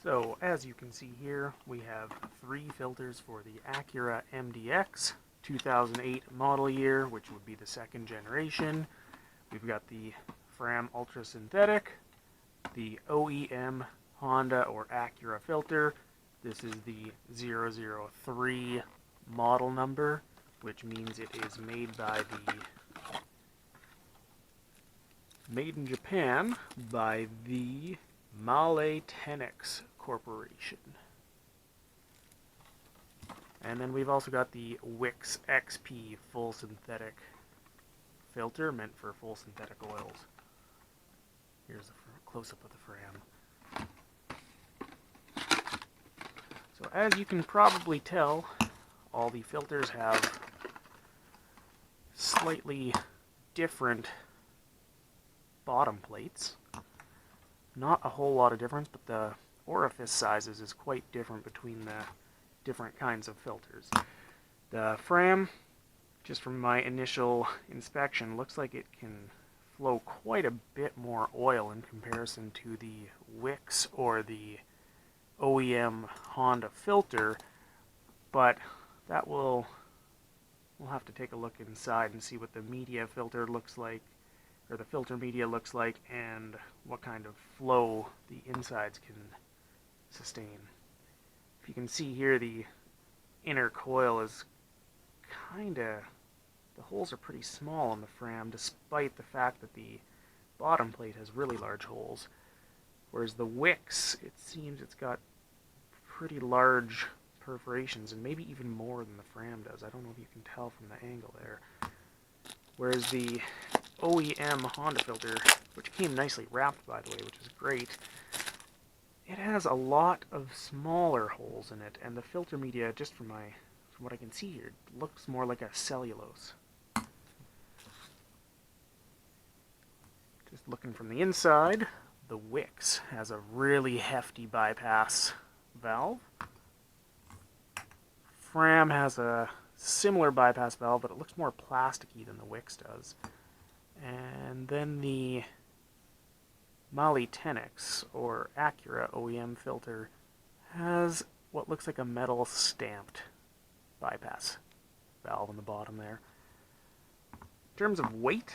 So as you can see here, we have 3 filters for the Acura MDX 2008 model year, which would be the 2nd generation. We've got the FRAM Ultra Synthetic, the OEM Honda or Acura filter. This is the 003 model number, which means it is made in Japan by the Male Tenex Corporation. And then we've also got the Wix XP full synthetic filter, meant for full synthetic oils. Here's a close-up of the FRAM. So as you can probably tell, all the filters have slightly different bottom plates. Not a whole lot of difference, but the orifice sizes is quite different between the different kinds of filters. The FRAM, just from my initial inspection, looks like it can flow quite a bit more oil in comparison to the Wix or the OEM Honda filter, but that we'll have to take a look inside and see what the media filter looks like, or the filter media looks like, and what kind of flow the insides can sustain. If you can see here, the inner coil is the holes are pretty small on the FRAM, despite the fact that the bottom plate has really large holes. Whereas the Wix, it seems it's got pretty large perforations, and maybe even more than the FRAM does. I don't know if you can tell from the angle there. Whereas the OEM Honda filter, which came nicely wrapped by the way, which is great, it has a lot of smaller holes in it, and the filter media, just from what I can see here, looks more like a cellulose. Just looking from the inside, the Wix has a really hefty bypass valve. FRAM has a similar bypass valve, but it looks more plasticky than the Wix does. And then the Male Tenex or Acura OEM filter has what looks like a metal stamped bypass valve on the bottom there. In terms of weight,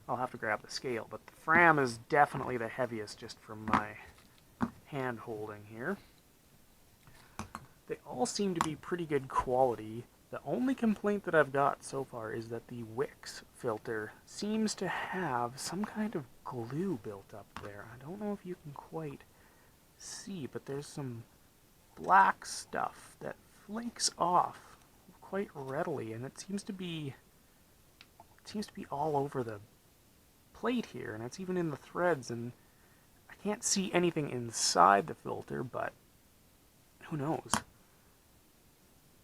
I'll have to grab the scale, but the FRAM is definitely the heaviest just from my hand holding here. They all seem to be pretty good quality. The only complaint that I've got so far is that the Wix filter seems to have some kind of glue built up there. I don't know if you can quite see, but there's some black stuff that flakes off quite readily, and it seems to be all over the plate here, and it's even in the threads, and I can't see anything inside the filter, but who knows.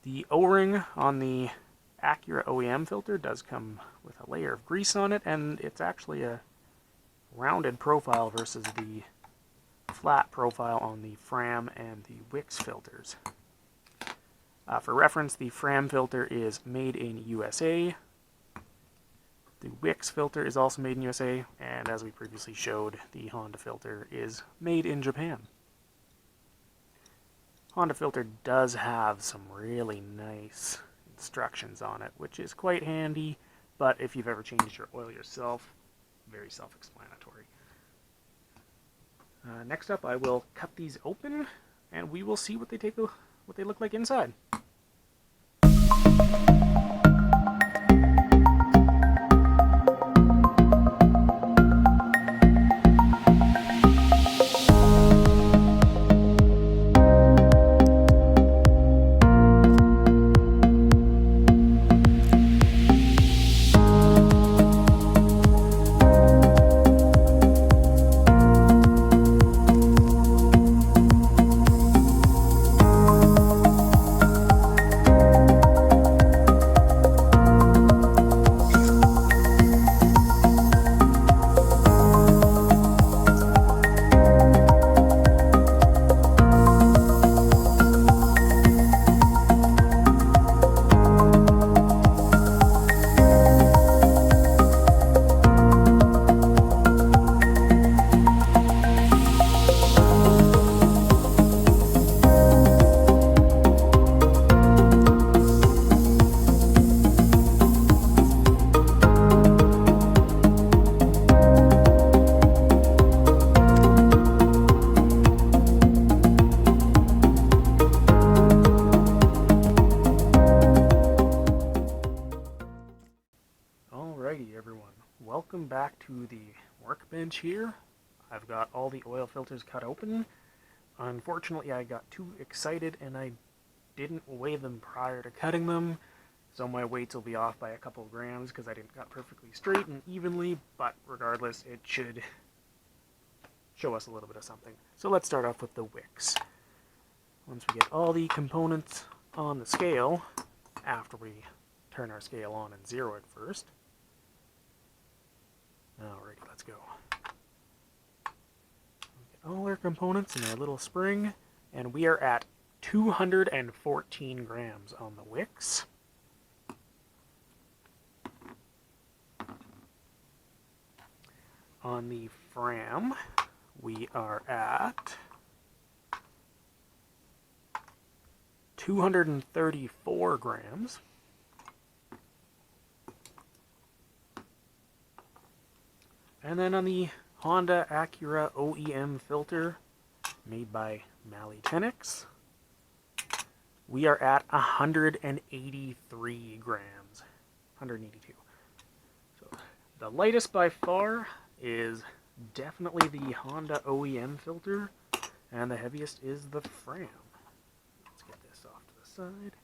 The O-ring on the Acura OEM filter does come with a layer of grease on it, and it's actually a rounded profile versus the flat profile on the FRAM and the Wix filters. For reference, the FRAM filter is made in USA. The Wix filter is also made in USA, and as we previously showed, the Honda filter is made in Japan. Honda filter does have some really nice instructions on it, which is quite handy, but if you've ever changed your oil yourself, very self-explanatory. Next up, I will cut these open, and we will see what they look like inside. Alrighty everyone, welcome back to the workbench here. I've got all the oil filters cut open. Unfortunately I got too excited and I didn't weigh them prior to cutting them, so my weights will be off by a couple of grams because I didn't cut perfectly straight and evenly, but regardless it should show us a little bit of something. So let's start off with the wicks. Once we get all the components on the scale, after we turn our scale on and zero it first. Alrighty, let's go. Get all our components in our little spring, and we are at 214 grams on the wicks. On the FRAM, we are at 234 grams. And then on the Honda Acura OEM filter, made by Tenix, we are at 183 grams. 182. So the lightest by far is definitely the Honda OEM filter, and the heaviest is the FRAM. Let's get this off to the side.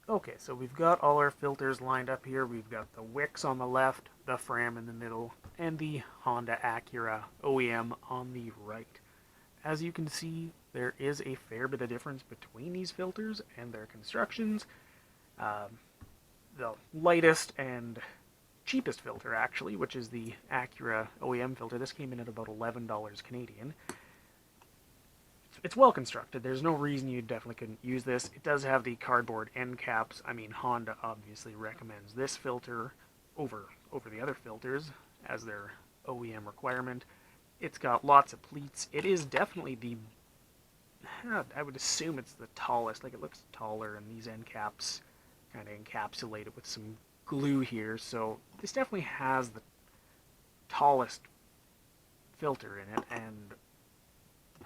Okay, so we've got all our filters lined up here. We've got the Wix on the left, the FRAM in the middle, and the Honda Acura OEM on the right. As you can see, there is a fair bit of difference between these filters and their constructions. The lightest and cheapest filter, actually, which is the Acura OEM filter, this came in at about $11 Canadian. It's well constructed. There's no reason you definitely couldn't use this. It does have the cardboard end caps. I mean, Honda obviously recommends this filter over the other filters as their OEM requirement. It's got lots of pleats. It is definitely the, I would assume it's the tallest. Like, it looks taller, and these end caps kind of encapsulate it with some glue here. So this definitely has the tallest filter in it, and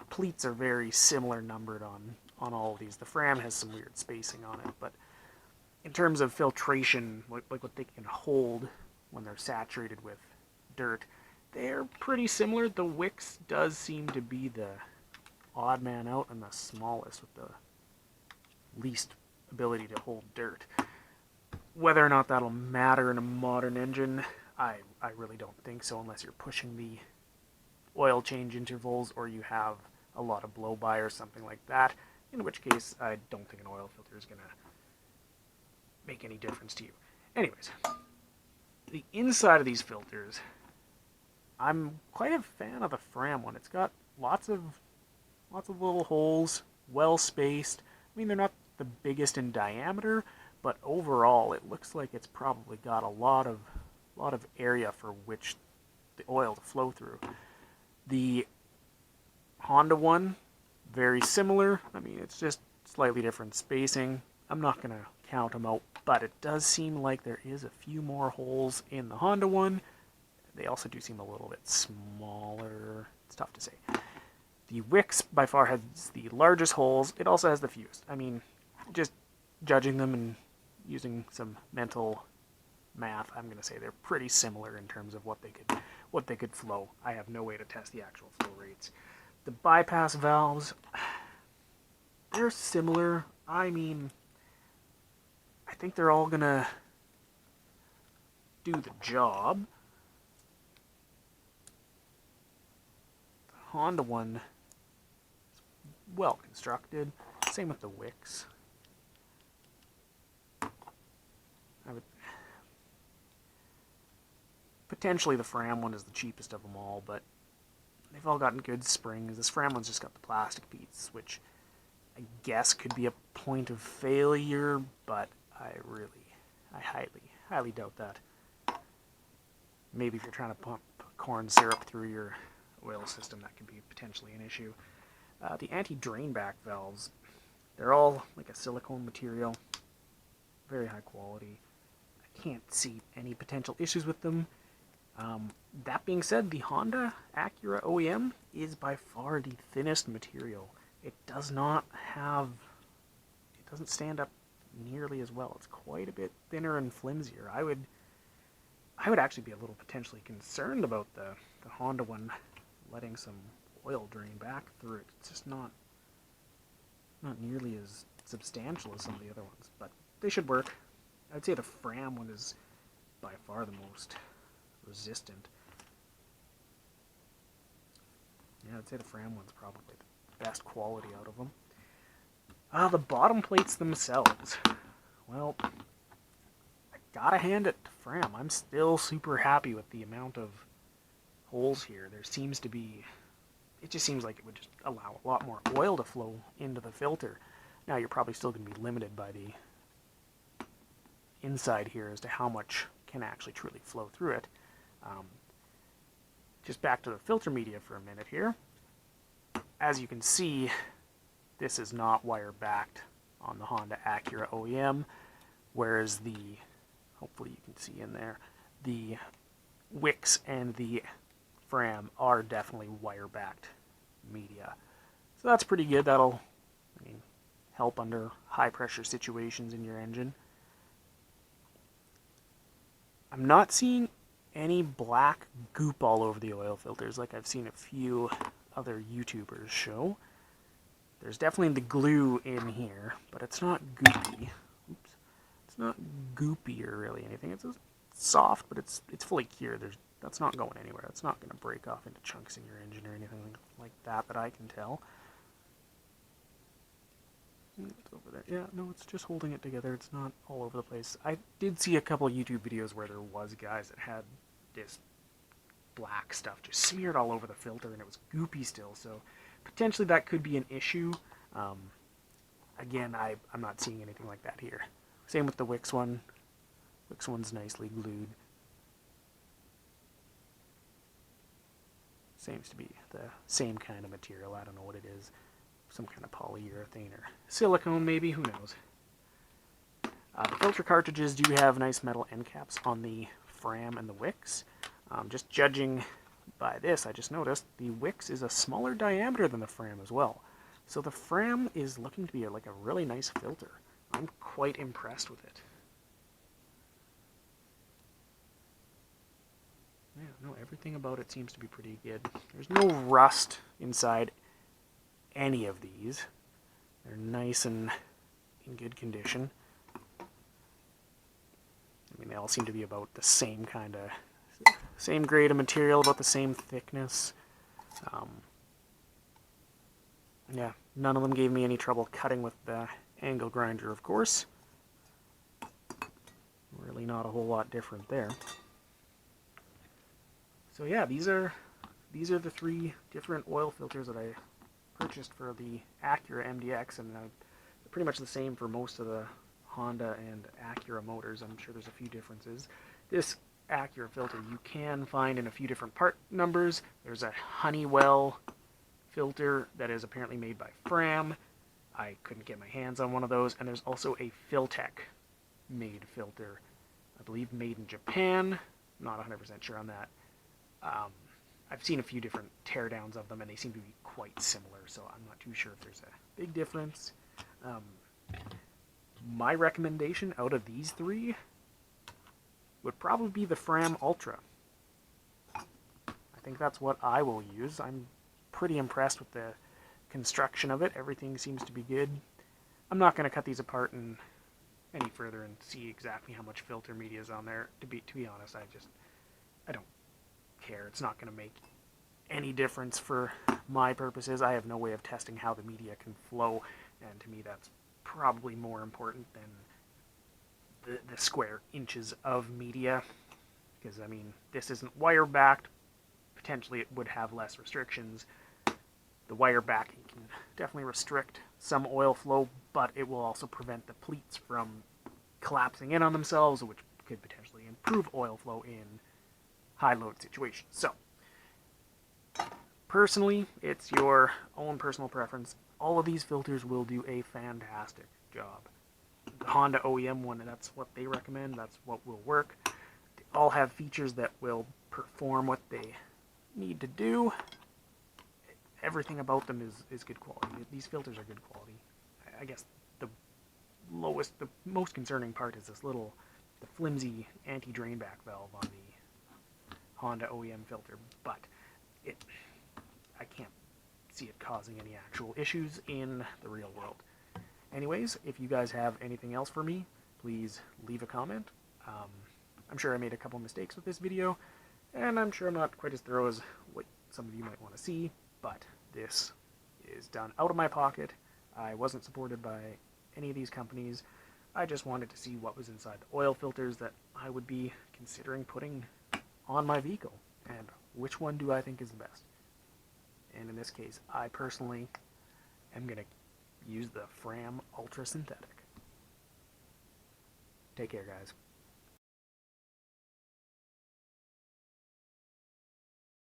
pleats are very similar numbered on all of these. The FRAM has some weird spacing on it, but in terms of filtration, like what they can hold when they're saturated with dirt, they're pretty similar. The Wix does seem to be the odd man out and the smallest with the least ability to hold dirt. Whether or not that'll matter in a modern engine, I really don't think so, unless you're pushing the oil change intervals or you have a lot of blow-by or something like that, in which case I don't think an oil filter is going to make any difference to you. Anyways, the inside of these filters, I'm quite a fan of the FRAM one. It's got lots of little holes, well spaced. I mean, they're not the biggest in diameter, but overall it looks like it's probably got a lot of area for which the oil to flow through. The Honda one, very similar. I mean, it's just slightly different spacing. I'm not going to count them out, but it does seem like there is a few more holes in the Honda one. They also do seem a little bit smaller. It's tough to say. The Wix by far has the largest holes. It also has the fewest. I mean, just judging them and using some mental math, I'm going to say they're pretty similar in terms of what they could flow. I have no way to test the actual flow rates. The bypass valves, they're similar. I mean, I think they're all going to do the job. The Honda one is well constructed. Same with the Wix. Potentially the FRAM one is the cheapest of them all, but they've all gotten good springs. This FRAM one's just got the plastic piece, which I guess could be a point of failure, but I highly doubt that. Maybe if you're trying to pump corn syrup through your oil system, that could be potentially an issue. The anti-drain back valves, they're all like a silicone material, very high quality. I can't see any potential issues with them. That being said, the Honda Acura OEM is by far the thinnest material. It doesn't stand up nearly as well. It's quite a bit thinner and flimsier. I would I would actually be a little potentially concerned about the Honda one letting some oil drain back through it. It's just not nearly as substantial as some of the other ones, but they should work. I'd say the FRAM one is by far the most resistant. Yeah, I'd say the FRAM one's probably the best quality out of them. The bottom plates themselves. Well, I gotta hand it to FRAM. I'm still super happy with the amount of holes here. There seems to be... It just seems like it would just allow a lot more oil to flow into the filter. Now, you're probably still going to be limited by the inside here as to how much can actually truly flow through it. Just back to the filter media for a minute here. As you can see, this is not wire-backed on the Honda Acura OEM, whereas the, hopefully you can see in there, the Wix and the FRAM are definitely wire-backed media. So that's pretty good. That'll, help under high-pressure situations in your engine. I'm not seeing any black goop all over the oil filters like I've seen a few other YouTubers show. There's definitely the glue in here, but it's not goopy. Oops. It's not goopy or really anything. It's soft, but it's fully cured. That's not going anywhere. It's not going to break off into chunks in your engine or anything like that I can tell. It's over there. Yeah, no, it's just holding it together. It's not all over the place. I did see a couple of YouTube videos where there was guys that had this black stuff just smeared all over the filter, and it was goopy still, so potentially that could be an issue. Again, I'm not seeing anything like that here. Same with the Wix one. Wix one's nicely glued. Seems to be the same kind of material. I don't know what it is. Some kind of polyurethane or silicone maybe, who knows. The filter cartridges do have nice metal end caps on the FRAM and the Wix. Just judging by this, I just noticed the Wix is a smaller diameter than the FRAM as well. So the FRAM is looking to be like a really nice filter. I'm quite impressed with it. Yeah, no, everything about it seems to be pretty good. There's no rust inside any of these. They're nice and in good condition. They all seem to be about the same kind of, same grade of material, about the same thickness. Yeah, none of them gave me any trouble cutting with the angle grinder, of course. Really not a whole lot different there. So yeah, these are the three different oil filters that I purchased for the Acura MDX, and they're pretty much the same for most of the Honda and Acura motors. I'm sure there's a few differences. This Acura filter you can find in a few different part numbers. There's a Honeywell filter that is apparently made by FRAM. I couldn't get my hands on one of those. And there's also a Filtec made filter, I believe made in Japan. I'm not 100% sure on that. I've seen a few different teardowns of them, and they seem to be quite similar, so I'm not too sure if there's a big difference. My recommendation out of these three would probably be the FRAM Ultra. I think that's what I will use. I'm pretty impressed with the construction of it. Everything seems to be good. I'm not going to cut these apart any further and see exactly how much filter media is on there. To be honest, I don't care. It's not going to make any difference for my purposes. I have no way of testing how the media can flow, and to me that's probably more important than the square inches of media, because this isn't wire backed. Potentially it would have less restrictions. The wire backing can definitely restrict some oil flow, but it will also prevent the pleats from collapsing in on themselves, which could potentially improve oil flow in high load situations. So, personally, it's your own personal preference. All of these filters will do a fantastic job. The Honda OEM one, that's what they recommend. That's what will work. They all have features that will perform what they need to do. Everything about them is good quality. These filters are good quality. I guess the most concerning part is this the flimsy anti-drain back valve on the Honda OEM filter, but I can't see it causing any actual issues in the real world. Anyways, if you guys have anything else for me, please leave a comment. I'm sure I made a couple mistakes with this video, and I'm sure I'm not quite as thorough as what some of you might want to see, but this is done out of my pocket. I wasn't supported by any of these companies. I just wanted to see what was inside the oil filters that I would be considering putting on my vehicle, and which one do I think is the best. And in this case, I personally am going to use the FRAM Ultra Synthetic. Take care, guys.